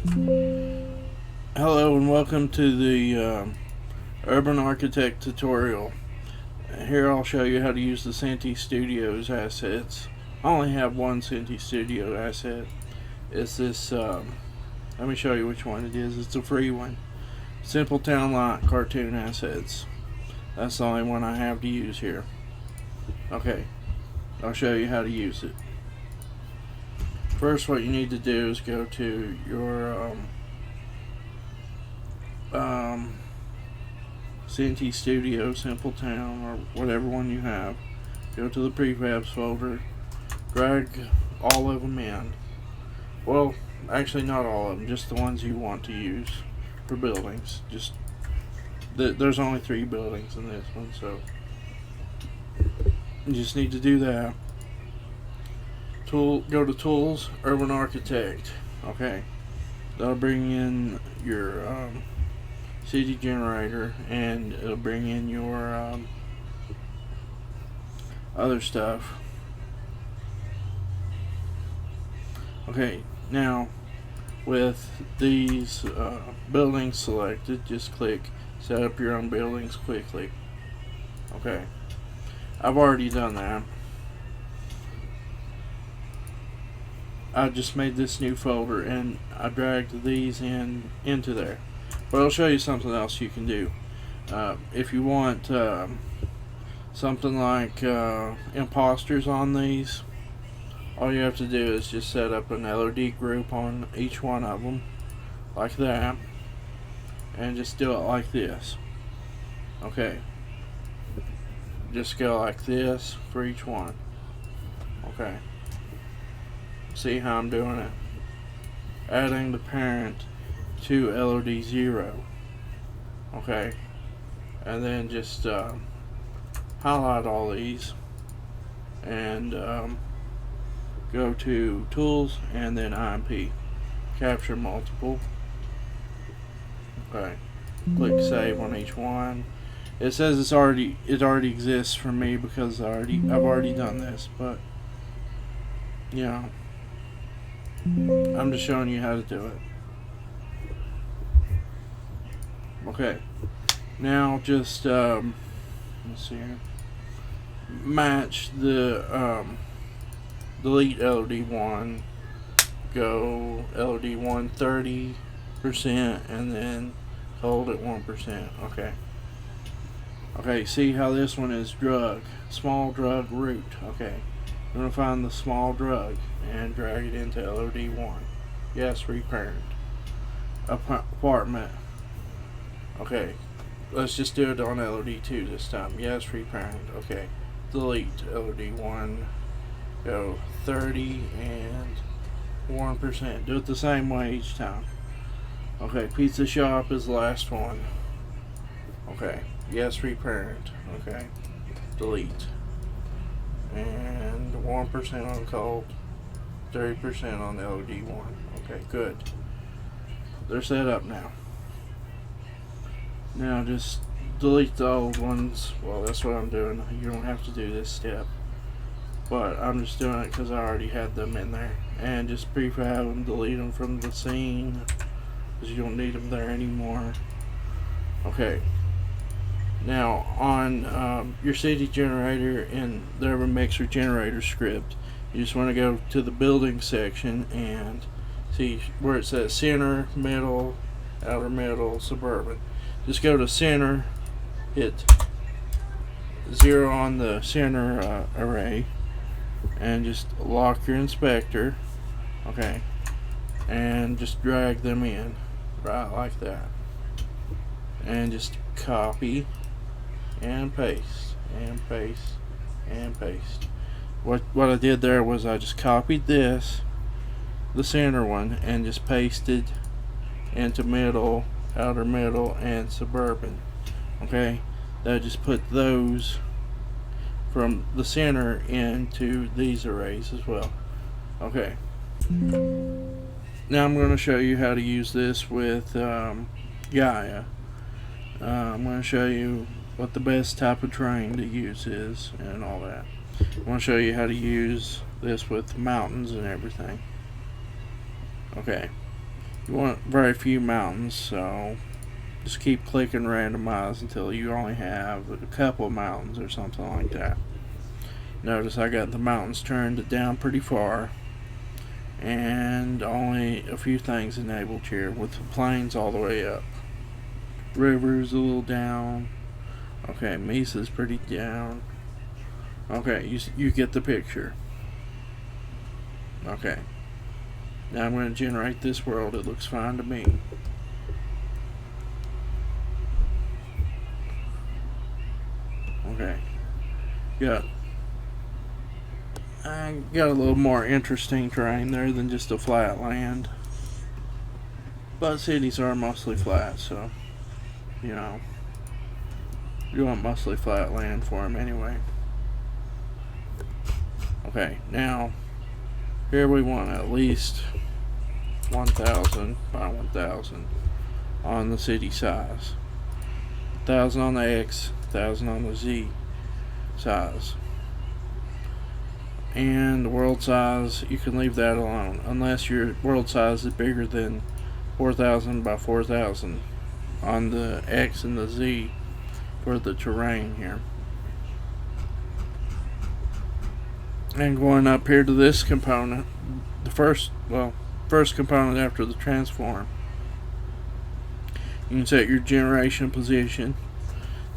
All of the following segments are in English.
Hello and welcome to the Urban Architect tutorial. Here I'll show you how to use the Synty Studios assets. I only have one Synty Studio asset. It's this, let me show you which one it is. It's a free one. Simple Townlight cartoon assets. That's the only one I have to use here. Okay, I'll show you how to use it. First, what you need to do is go to your Synty Studio, Simple Town, or whatever one you have. Go to the prefabs folder, drag all of them in. Well, actually not all of them, just the ones you want to use for buildings. There's only 3 buildings in this one, so you just need to do that. Go to Tools, Urban Architect. Okay, that'll bring in your CD generator, and it'll bring in your other stuff. Okay, now with these buildings selected, just click Set Up Your Own Buildings quickly. Okay, I've already done that. I just made this new folder and I dragged these into there. But I'll show you something else you can do. If you want something like imposters on these, all you have to do is just set up an LOD group on each one of them, like that, and just do it like this. Okay, just go like this for each one. Okay, see how I'm doing it? Adding the parent to LOD 0. Okay, and then just highlight all these and go to Tools and then IMP, Capture Multiple. Okay, click Save on each one. It says it already exists for me because I've already done this, but yeah, I'm just showing you how to do it. Okay, now just let's see here. Match the delete LOD1, go LOD1 30%, and then hold at 1%. Okay, see how this one is drug, small drug root. Okay, I'm gonna find the small drug and drag it into LOD1. Yes, reparent. Apartment. Okay, let's just do it on LOD2 this time. Yes, reparent. Okay, delete LOD1, go 30 and 1%. Do it the same way each time. Okay, pizza shop is the last one. Okay, yes, reparent. Okay, delete. And 1% on cold, 30% on LOD1. Okay, good. They're set up now. Now just delete the old ones. Well, that's what I'm doing. You don't have to do this step, but I'm just doing it because I already had them in there. And just prefab them, delete them from the scene because you don't need them there anymore. Okay, now on your CD generator in the Urban Mixer generator script, you just want to go to the building section and see where it says center, middle, outer middle, suburban. Just go to center, hit 0 on the center array, and just lock your inspector. Okay, and just drag them in right like that, and just copy and paste and paste and paste. What I did there was I just copied this, the center one, and just pasted into middle, outer middle, and suburban. Okay, that just put those from the center into these arrays as well. Okay, now I'm going to show you how to use this with Gaia. I'm going to show you what the best type of terrain to use is and all that. I want to show you how to use this with mountains and everything. Okay, You want very few mountains, so just keep clicking randomize until you only have a couple of mountains or something like that. Notice I got the mountains turned down pretty far, and only a few things enabled here, with the plains all the way up. Rivers a little down. Okay, Mesa's pretty down. Okay, you get the picture. Okay. Now I'm going to generate this world. It looks fine to me. Okay. I got a little more interesting terrain there than just a flat land. But cities are mostly flat, so, you know, you want mostly flat land for them anyway. Okay, now, here we want at least 1,000 by 1,000 on the city size. 1,000 on the X, 1,000 on the Z size. And the world size, you can leave that alone, unless your world size is bigger than 4,000 by 4,000 on the X and the Z for the terrain here. And going up here to this component, the first component after the transform, you can set your generation position.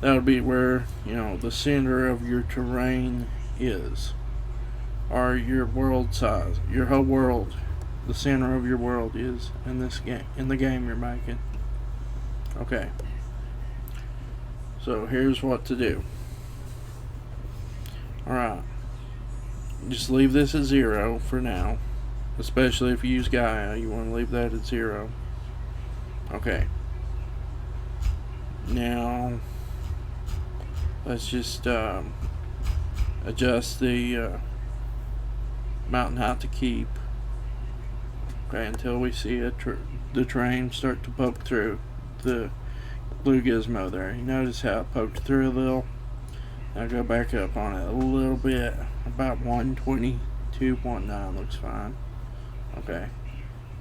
That'll be where, you know, the center of your terrain is, or your world size, your whole world, the center of your world is in this game, in the game you're making. Okay, so here's what to do. Alright, just leave this at 0 for now, especially if you use Gaia. You want to leave that at 0. Okay, now let's just adjust the mountain height to keep. Okay, until we see the train start to poke through the blue gizmo there. You notice how it poked through a little. I'll go back up on it a little bit, about 122.9 looks fine. Okay,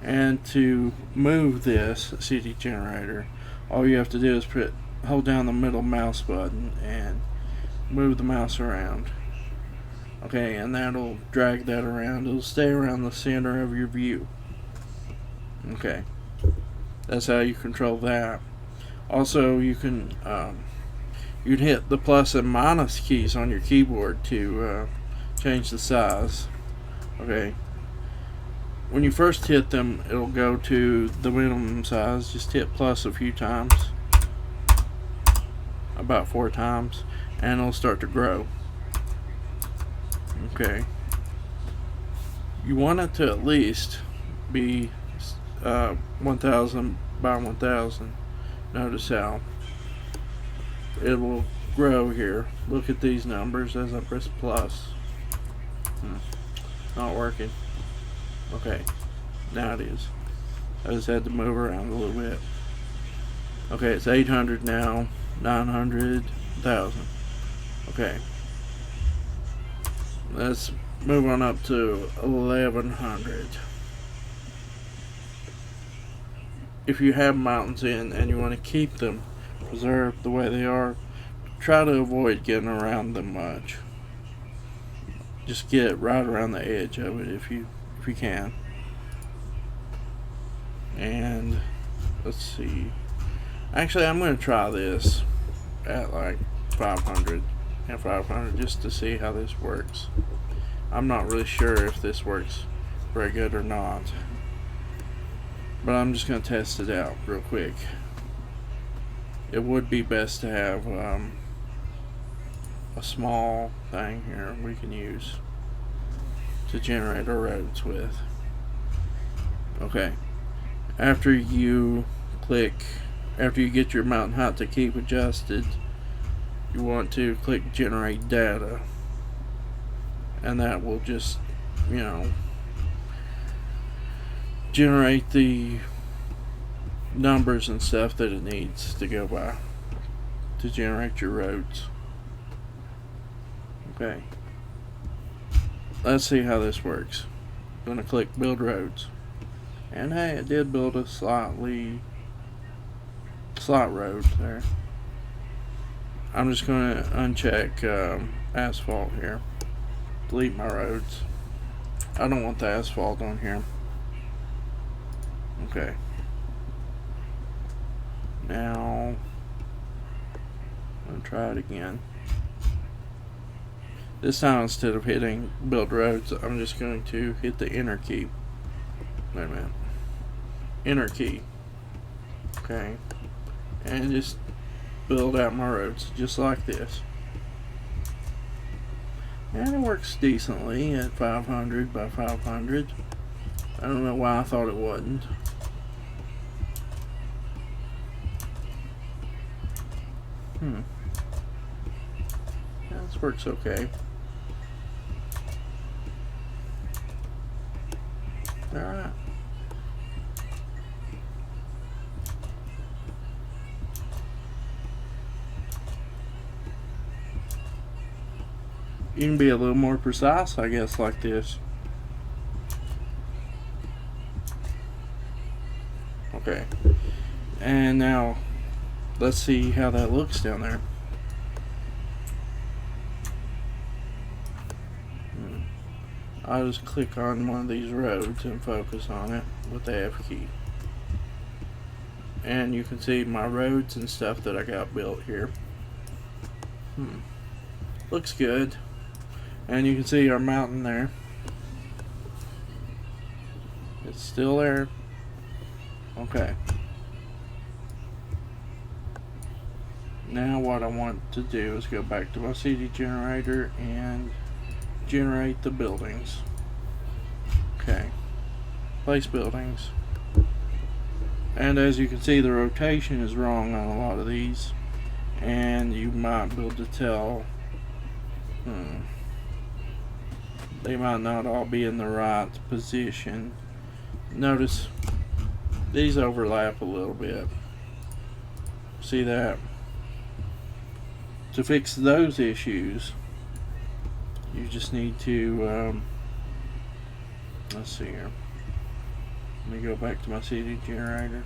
and to move this city generator, all you have to do is hold down the middle mouse button and move the mouse around. Okay, and that'll drag that around. It'll stay around the center of your view. Okay, that's how you control that. Also, you can you'd hit the plus and minus keys on your keyboard to change the size. Okay, when you first hit them, it'll go to the minimum size. Just hit plus a few times, about 4 times, and it'll start to grow. Okay, you want it to at least be 1,000 by 1,000. Notice how it will grow here. Look at these numbers as I press plus. Not working. Okay, now it is. I just had to move around a little bit. Okay, it's 800 now, 900, 1,000. Okay, let's move on up to 1,100. If you have mountains in and you want to keep them preserved the way they are, try to avoid getting around them much. Just get right around the edge of it if you can. And let's see. Actually, I'm going to try this at like 500 and 500 just to see how this works. I'm not really sure if this works very good or not, but I'm just going to test it out real quick. It would be best to have a small thing here we can use to generate our roads with. Okay, after you get your mountain height to keep adjusted, you want to click generate data, and that will just, you know, generate the numbers and stuff that it needs to go by to generate your roads. Okay, let's see how this works. I'm going to click build roads. And hey, it did build a slot road there. I'm just going to uncheck asphalt here. Delete my roads. I don't want the asphalt on here. Okay. Now, I'm going to try it again. This time, instead of hitting build roads, I'm just going to hit the enter key. Wait a minute. Enter key. Okay. And just build out my roads just like this. And it works decently at 500 by 500. I don't know why I thought it wouldn't. Yeah, this works okay. Alright. You can be a little more precise, I guess, like this. Okay. And now, let's see how that looks down there. I'll just click on one of these roads and focus on it with the F key. And you can see my roads and stuff that I got built here. Looks good. And you can see our mountain there. It's still there. Okay. Now what I want to do is go back to my Synty generator and generate the buildings. Okay. Place buildings. And as you can see, the rotation is wrong on a lot of these. And you might be able to tell they might not all be in the right position. Notice these overlap a little bit. See that? To fix those issues, you just need to let's see here. Let me go back to my Synty generator.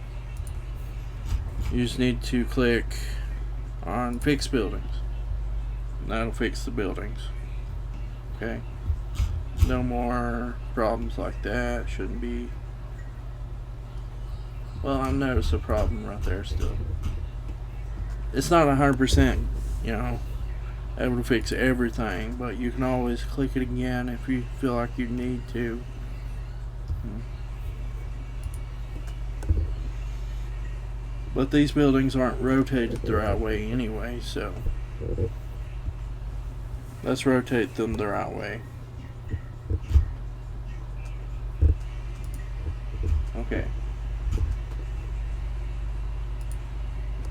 You just need to click on fix buildings. That'll fix the buildings. Okay. No more problems like that. Shouldn't be. Well, I noticed a problem right there still. It's not 100%, you know, able to fix everything, but you can always click it again if you feel like you need to. But these buildings aren't rotated the right way anyway, so let's rotate them the right way. Okay.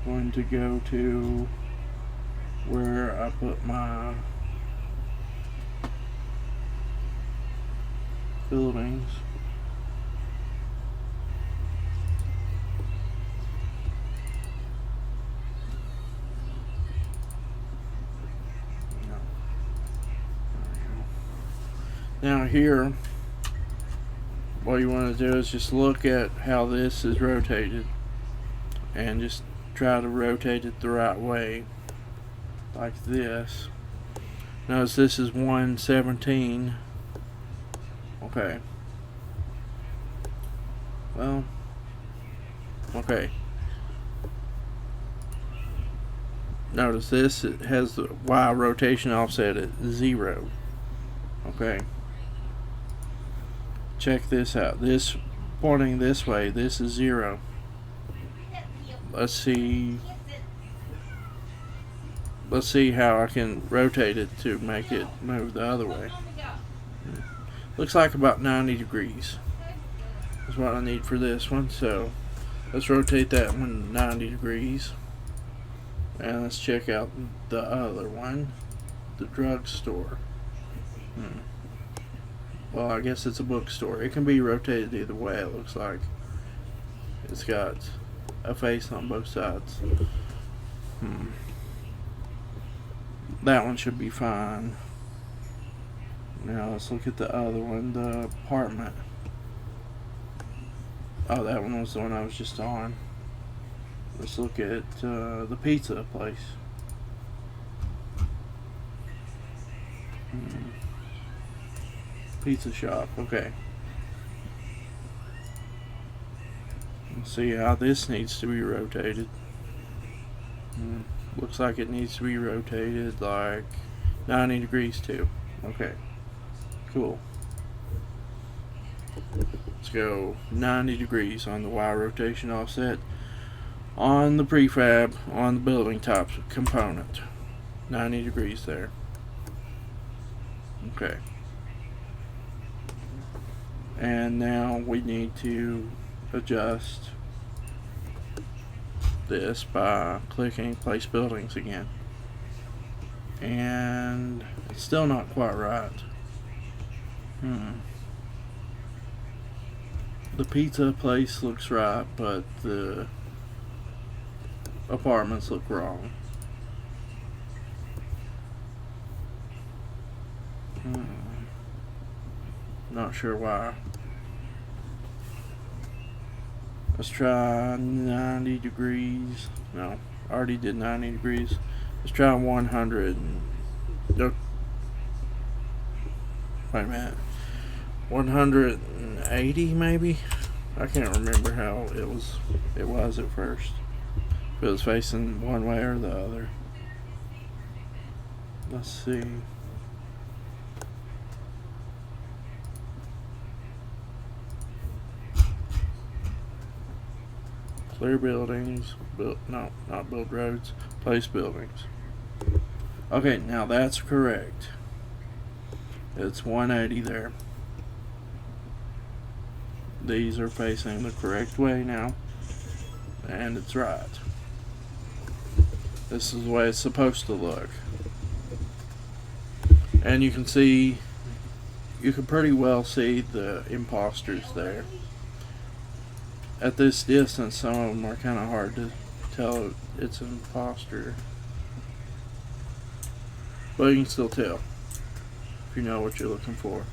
Going to go to where I put my buildings. Now here, what you want to do is just look at how this is rotated and just try to rotate it the right way, like this. Notice this is 117. Okay. Well, okay. Notice this, it has the Y rotation offset at 0. Okay. Check this out. This pointing this way, this is 0. Let's see how I can rotate it to make it move the other way. Looks like about 90 degrees is what I need for this one. So let's rotate that one 90 degrees. And let's check out the other one, the drugstore. Well, I guess it's a bookstore. It can be rotated either way, it looks like. It's got a face on both sides. That one should be fine. Now let's look at the other one, the apartment. Oh, that one was the one I was just on. Let's look at the pizza place. Pizza shop, okay. Let's see how this needs to be rotated. Looks like it needs to be rotated like 90 degrees too. Okay, cool. Let's go 90 degrees on the Y rotation offset on the prefab on the building top component. 90 degrees there. Okay. And now we need to adjust this by clicking place buildings again. And it's still not quite right. The pizza place looks right, but the apartments look wrong. Not sure why. Let's try 90 degrees. No, I already did 90 degrees. Let's try 100. Wait a minute. 180 maybe? I can't remember how it was at first. If it was facing one way or the other. Let's see. Clear buildings, not build roads, place buildings. Okay, now that's correct. It's 180 there. These are facing the correct way now, and it's right. This is the way it's supposed to look. And you can see, you can pretty well see the imposters there. At this distance, some of them are kind of hard to tell it's an imposter. But you can still tell if you know what you're looking for.